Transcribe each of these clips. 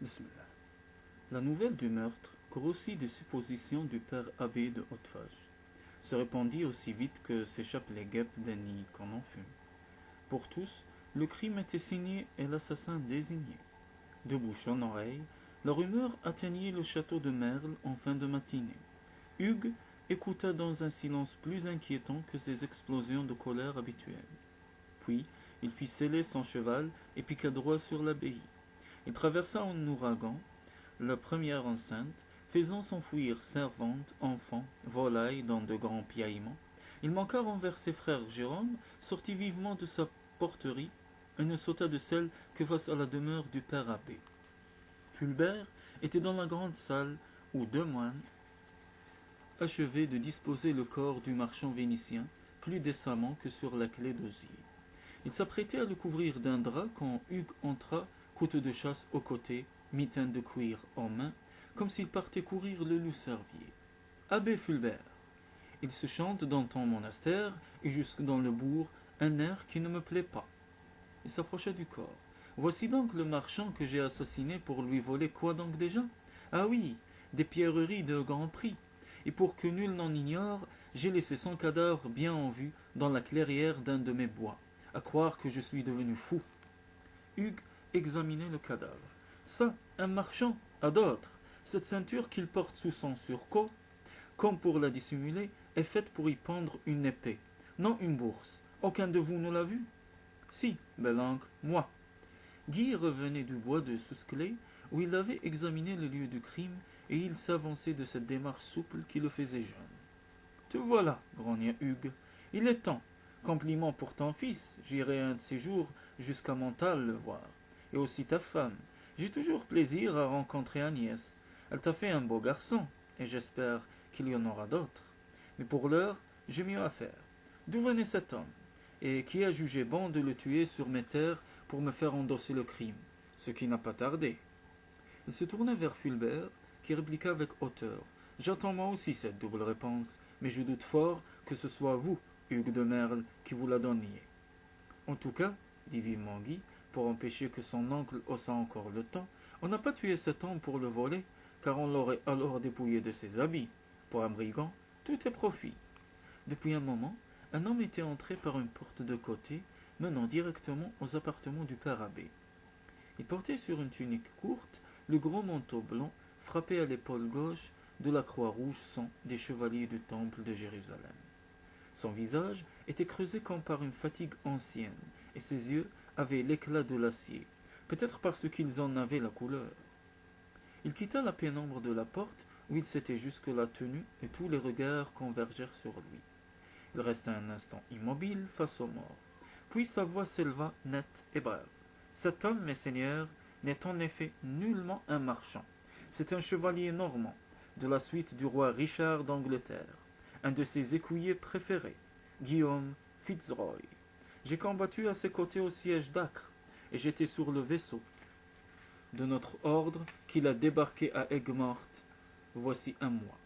Bismillah. La nouvelle du meurtre grossit des suppositions du père abbé de Haute-Fage, se répandit aussi vite que s'échappent les guêpes d'un nid qu'on en fume. Pour tous, le crime était signé et l'assassin désigné. De bouche en oreille, la rumeur atteignit le château de Merle en fin de matinée. Hugues écouta dans un silence plus inquiétant que ses explosions de colère habituelles. Puis, il fit seller son cheval et piqua droit sur l'abbaye. Il traversa en ouragan la première enceinte, faisant s'enfuir servantes, enfants, volailles dans de grands piaillements. Il manqua renverser frère Jérôme, sortit vivement de sa porterie, et ne sauta de celle que face à la demeure du père abbé. Fulbert était dans la grande salle où deux moines achevaient de disposer le corps du marchand vénitien plus décemment que sur la clé d'osier. Il s'apprêtait à le couvrir d'un drap quand Hugues entra, couteau de chasse au côté, mitaine de cuir en main, comme s'il partait courir le loup-cervier. Abbé Fulbert, il se chante dans ton monastère et jusque dans le bourg un air qui ne me plaît pas. Il s'approcha du corps. Voici donc le marchand que j'ai assassiné pour lui voler quoi donc déjà? Ah oui, des pierreries de grand prix. Et pour que nul n'en ignore, j'ai laissé son cadavre bien en vue dans la clairière d'un de mes bois, à croire que je suis devenu fou. Hugues examinait le cadavre. Ça, un marchand, à d'autres. Cette ceinture qu'il porte sous son surcot, comme pour la dissimuler, est faite pour y pendre une épée, non une bourse. Aucun de vous ne l'a vu? Si, Belang, moi. Guy revenait du bois de Sousclay, où il avait examiné le lieu du crime, et il s'avançait de cette démarche souple qui le faisait jeune. Te voilà, grogna Hugues. Il est temps. Compliment pour ton fils. J'irai un de ces jours jusqu'à Montal le voir. Et aussi ta femme. J'ai toujours plaisir à rencontrer Agnès. Elle t'a fait un beau garçon, et j'espère qu'il y en aura d'autres. Mais pour l'heure, j'ai mieux à faire. D'où venait cet homme? Et qui a jugé bon de le tuer sur mes terres pour me faire endosser le crime? Ce qui n'a pas tardé. Il se tourna vers Fulbert, qui répliqua avec hauteur. J'attends moi aussi cette double réponse, mais je doute fort que ce soit vous, Hugues de Merle, qui vous la donniez. En tout cas, dit vivement Guy, pour empêcher que son oncle haussât encore le ton, on n'a pas tué cet homme pour le voler, car on l'aurait alors dépouillé de ses habits. Pour un brigand, tout est profit. Depuis un moment, un homme était entré par une porte de côté, menant directement aux appartements du père abbé. Il portait sur une tunique courte le gros manteau blanc frappé à l'épaule gauche de la croix rouge sang des chevaliers du temple de Jérusalem. Son visage était creusé comme par une fatigue ancienne, et ses yeux avaient l'éclat de l'acier, peut-être parce qu'ils en avaient la couleur. Il quitta la pénombre de la porte où il s'était jusque-là tenu, et tous les regards convergèrent sur lui. Il resta un instant immobile face aux morts. Puis sa voix s'éleva nette et brève. Cet homme, mes seigneurs, n'est en effet nullement un marchand. C'est un chevalier normand, de la suite du roi Richard d'Angleterre, un de ses écuyers préférés, Guillaume Fitzroy. J'ai combattu à ses côtés au siège d'Acre, et j'étais sur le vaisseau de notre ordre qu'il a débarqué à Aigues-Mortes voici un mois.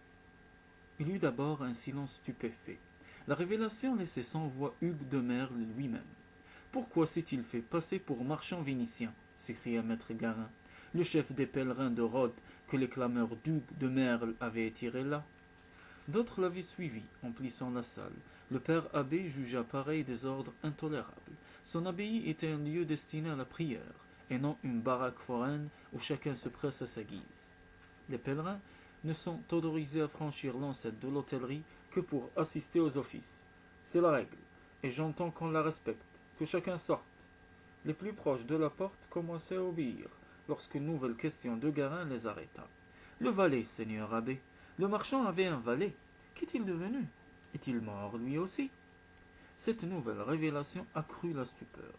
Il eut d'abord un silence stupéfait. La révélation laissait sans voix Hugues de Merle lui-même. Pourquoi s'est-il fait passer pour marchand vénitien? S'écria maître Garin, le chef des pèlerins de Rhodes que les clameurs d'Hugues de Merle avaient étiré là. D'autres l'avaient suivi, emplissant la salle. Le père abbé jugea pareil désordre intolérable. Son abbaye était un lieu destiné à la prière, et non une baraque foraine où chacun se presse à sa guise. Les pèlerins ne sont autorisés à franchir l'enceinte de l'hôtellerie que pour assister aux offices. C'est la règle, et j'entends qu'on la respecte, que chacun sorte. Les plus proches de la porte commençaient à obéir, lorsqu'une nouvelle question de Garin les arrêta. Le valet, seigneur abbé. Le marchand avait un valet. Qu'est-il devenu? Est-il mort lui aussi? Cette nouvelle révélation accrut la stupeur.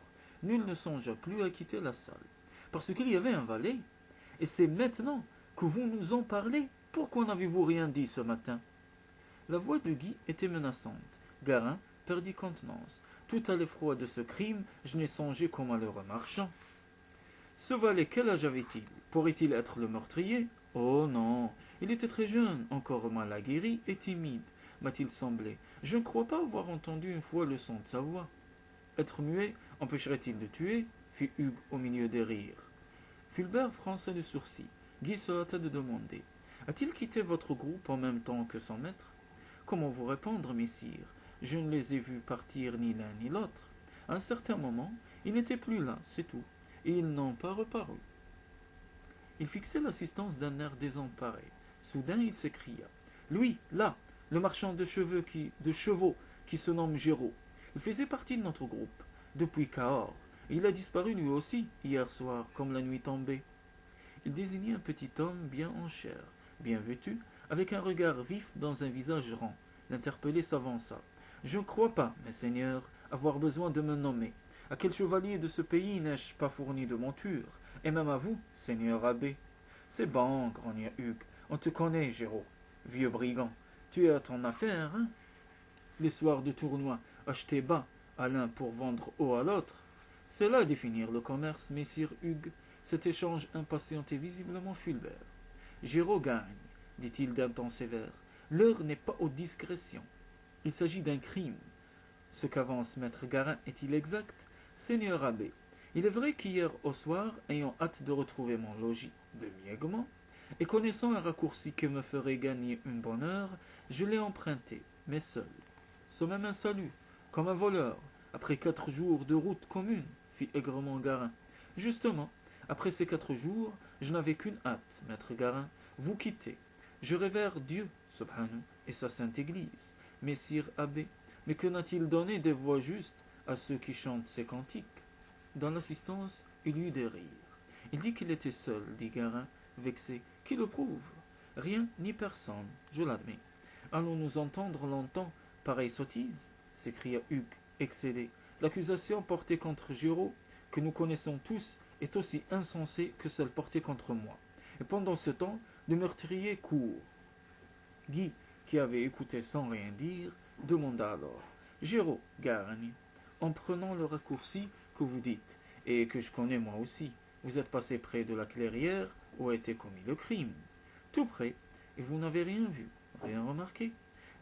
Nul ne songea plus à quitter la salle. Parce qu'il y avait un valet. Et c'est maintenant que vous nous en parlez. Pourquoi n'avez-vous rien dit ce matin? La voix de Guy était menaçante. Garin perdit contenance. Tout à l'effroi de ce crime, je n'ai songé qu'au malheureux marchand. Ce valet, quel âge avait-il? Pourrait-il être le meurtrier? Oh non, il était très jeune, encore mal aguerri et timide, m'a-t-il semblé. Je ne crois pas avoir entendu une fois le son de sa voix. Être muet empêcherait-il de tuer? Fit Hugues au milieu des rires. Fulbert fronça le sourcil. Guy se hâta de demander. A-t-il quitté votre groupe en même temps que son maître? Comment vous répondre, messire? Je ne les ai vus partir ni l'un ni l'autre. À un certain moment, ils n'étaient plus là, c'est tout, et ils n'ont pas reparu. Il fixait l'assistance d'un air désemparé. Soudain, il s'écria. Lui, là, le marchand de chevaux qui se nomme Géraud. Il faisait partie de notre groupe, depuis Cahors. Et il a disparu lui aussi, hier soir, comme la nuit tombée. Il désignait un petit homme bien en chair, bien vêtu, avec un regard vif dans un visage rond. L'interpellé s'avança. Je ne crois pas, mes seigneurs, avoir besoin de me nommer. À quel chevalier de ce pays n'ai-je pas fourni de monture? Et même à vous, seigneur abbé. C'est bon, grogna Hugues. On te connaît, Géraud. Vieux brigand. Tu es à ton affaire, hein? Les soirs de tournoi, acheter bas à l'un pour vendre haut à l'autre. C'est là définir le commerce, messire Hugues. Cet échange impatientait visiblement Fulbert. Géraud gagne, dit-il d'un ton sévère. L'heure n'est pas aux discrétions. Il s'agit d'un crime. Ce qu'avance maître Garin est-il exact? Seigneur abbé, il est vrai qu'hier au soir, ayant hâte de retrouver mon logis demi-aigement, et connaissant un raccourci qui me ferait gagner une bonne heure, je l'ai emprunté, mais seul. Sans même un salut, comme un voleur, après 4 jours de route commune, fit aigrement Garin. Justement, après ces 4 jours, je n'avais qu'une hâte, maître Garin, vous quitter. Je révère Dieu, subhanahu, et sa sainte Église. Messire abbé, mais que n'a-t-il donné des voix justes à ceux qui chantent ces cantiques? Dans l'assistance, il y eut des rires. Il dit qu'il était seul, dit Garin, vexé. Qui le prouve? Rien ni personne, je l'admets. Allons-nous entendre longtemps pareille sottise? S'écria Hugues, excédé. L'accusation portée contre Géraud, que nous connaissons tous, est aussi insensée que celle portée contre moi. Et pendant ce temps, le meurtrier court. Guy, qui avait écouté sans rien dire, demanda alors. Géraud, gagne, en prenant le raccourci que vous dites, et que je connais moi aussi, vous êtes passé près de la clairière où a été commis le crime. Tout près, et vous n'avez rien vu, rien remarqué.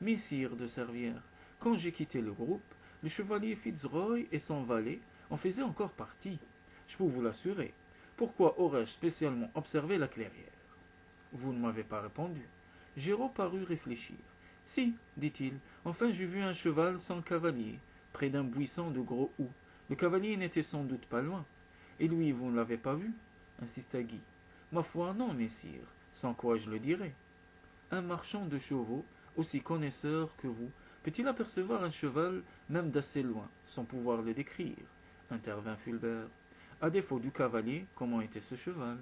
Messire de Servières, quand j'ai quitté le groupe, le chevalier Fitzroy et son valet en faisaient encore partie. Je peux vous l'assurer. Pourquoi aurais-je spécialement observé la clairière? Vous ne m'avez pas répondu. Géraud parut réfléchir. Si, dit-il, enfin j'ai vu un cheval sans cavalier, près d'un buisson de gros houx. Le cavalier n'était sans doute pas loin. Et lui, vous ne l'avez pas vu? Insista Guy. Ma foi, non, messire, sans quoi je le dirais. Un marchand de chevaux, aussi connaisseur que vous, peut-il apercevoir un cheval, même d'assez loin, sans pouvoir le décrire? Intervint Fulbert. À défaut du cavalier, comment était ce cheval?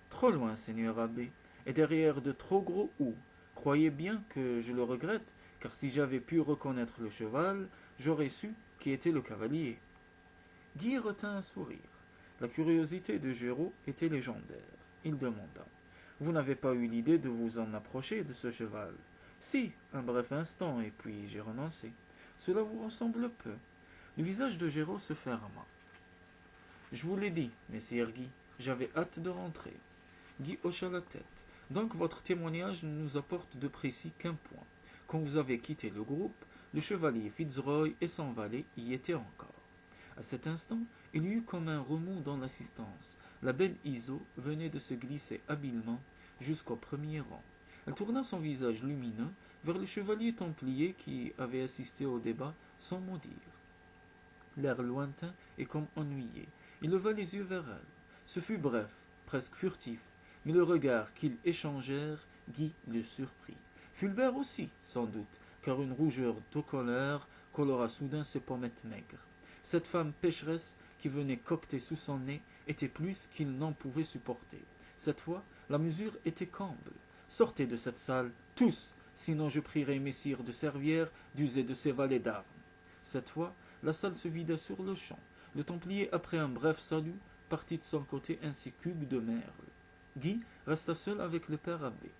Trop loin, seigneur abbé, et derrière de trop gros houx. Croyez bien que je le regrette, car si j'avais pu reconnaître le cheval, j'aurais su qui était le cavalier. Guy retint un sourire. La curiosité de Géraud était légendaire. Il demanda. Vous n'avez pas eu l'idée de vous en approcher de ce cheval? Si, un bref instant, et puis j'ai renoncé. Cela vous ressemble peu. Le visage de Géraud se ferma. Je vous l'ai dit, messire Guy, j'avais hâte de rentrer. Guy hocha la tête. Donc votre témoignage ne nous apporte de précis qu'un point. Quand vous avez quitté le groupe, le chevalier Fitzroy et son valet y étaient encore. À cet instant, il y eut comme un remous dans l'assistance. La belle Iso venait de se glisser habilement jusqu'au premier rang. Elle tourna son visage lumineux vers le chevalier templier qui avait assisté au débat sans mot dire. L'air lointain et comme ennuyé, il leva les yeux vers elle. Ce fut bref, presque furtif, mais le regard qu'ils échangèrent, Guy le surprit. Fulbert aussi, sans doute, car une rougeur de colère colora soudain ses pommettes maigres. Cette femme pécheresse qui venait coqueter sous son nez était plus qu'il n'en pouvait supporter. Cette fois, la mesure était comble. Sortez de cette salle, tous, sinon je prierai messire de Servières d'user de ses valets d'armes. Cette fois, la salle se vida sur le champ. Le templier, après un bref salut, partit de son côté ainsi qu'Hugues de Merle. Guy resta seul avec le père abbé.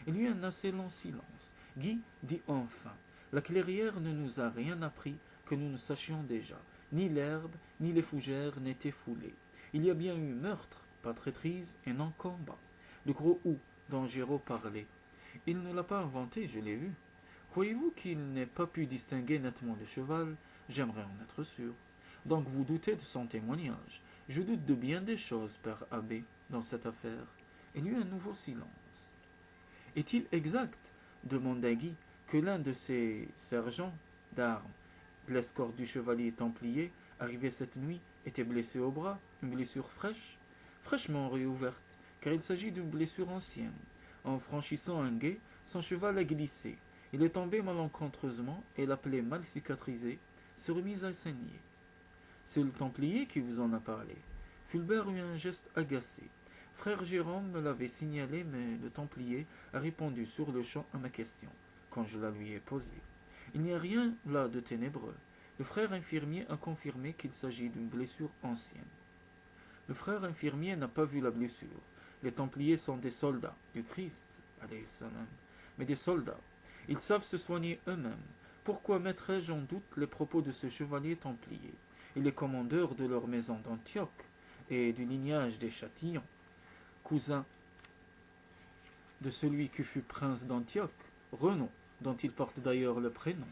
Il y eut un assez long silence. Guy dit enfin. La clairière ne nous a rien appris que nous ne sachions déjà. Ni l'herbe, ni les fougères n'étaient foulées. Il y a bien eu meurtre, pas traîtrise et non combat. Le gros houx dont Géraud parlait. Il ne l'a pas inventé, je l'ai vu. Croyez-vous qu'il n'ait pas pu distinguer nettement le cheval? J'aimerais en être sûr. Donc vous doutez de son témoignage. Je doute de bien des choses, père abbé, dans cette affaire. Il y eut un nouveau silence. Est-il exact, demanda Guy, que l'un de ces sergents d'armes, de l'escorte du chevalier templier, arrivé cette nuit, était blessé au bras, une blessure fraîche, fraîchement réouverte, car il s'agit d'une blessure ancienne. En franchissant un gué, son cheval a glissé. Il est tombé malencontreusement et la plaie mal cicatrisée se remit à saigner. C'est le Templier qui vous en a parlé. Fulbert eut un geste agacé. Frère Jérôme me l'avait signalé, mais le Templier a répondu sur le champ à ma question, quand je la lui ai posée. Il n'y a rien là de ténébreux. Le frère infirmier a confirmé qu'il s'agit d'une blessure ancienne. Le frère infirmier n'a pas vu la blessure. Les Templiers sont des soldats du Christ, alayhi salam, mais des soldats. Ils savent se soigner eux-mêmes. Pourquoi mettrais-je en doute les propos de ce chevalier templier? Il est commandeur de leur maison d'Antioche et du lignage des Châtillons, cousin de celui qui fut prince d'Antioche, Renaud, dont il porte d'ailleurs le prénom.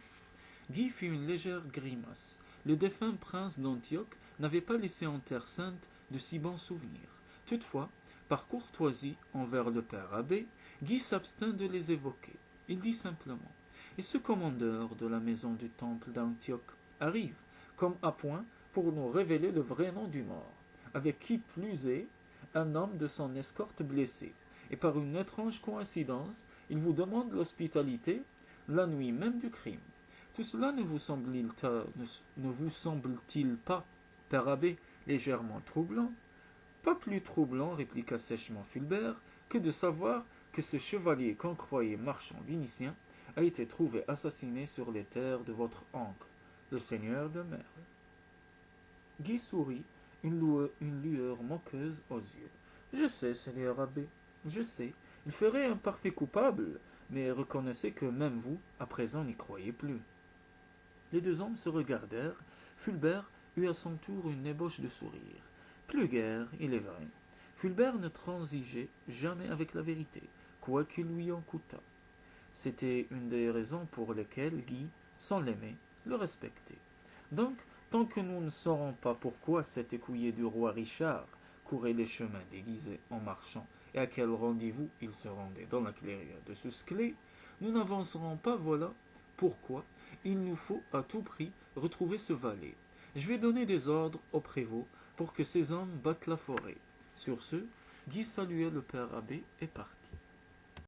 Guy fit une légère grimace. Le défunt prince d'Antioche n'avait pas laissé en terre sainte de si bons souvenirs. Toutefois, par courtoisie envers le père abbé, Guy s'abstint de les évoquer. Il dit simplement: Et ce commandeur de la maison du temple d'Antioche arrive, comme à point, pour nous révéler le vrai nom du mort, avec qui plus est un homme de son escorte blessé. Et par une étrange coïncidence, il vous demande l'hospitalité la nuit même du crime. Tout cela ne vous semble-t-il pas, père abbé, légèrement troublant? Pas plus troublant, répliqua sèchement Fulbert, que de savoir que ce chevalier qu'on croyait marchand vénitien a été trouvé assassiné sur les terres de votre oncle, le seigneur de Merle. Guy sourit, une lueur moqueuse aux yeux. Je sais, seigneur abbé, je sais, il ferait un parfait coupable, mais reconnaissez que même vous, à présent, n'y croyez plus. Les deux hommes se regardèrent. Fulbert eut à son tour une ébauche de sourire. Plus guère, il est vrai. Fulbert ne transigeait jamais avec la vérité, quoi qu'il lui en coûtât. C'était une des raisons pour lesquelles Guy, sans l'aimer, le respectait. Donc, tant que nous ne saurons pas pourquoi cet écuyer du roi Richard courait les chemins déguisés en marchant et à quel rendez-vous il se rendait dans la clairière de Susclé, nous n'avancerons pas. Voilà pourquoi il nous faut à tout prix retrouver ce valet. Je vais donner des ordres au prévôt pour que ces hommes battent la forêt. Sur ce, Guy salua le père abbé et partit.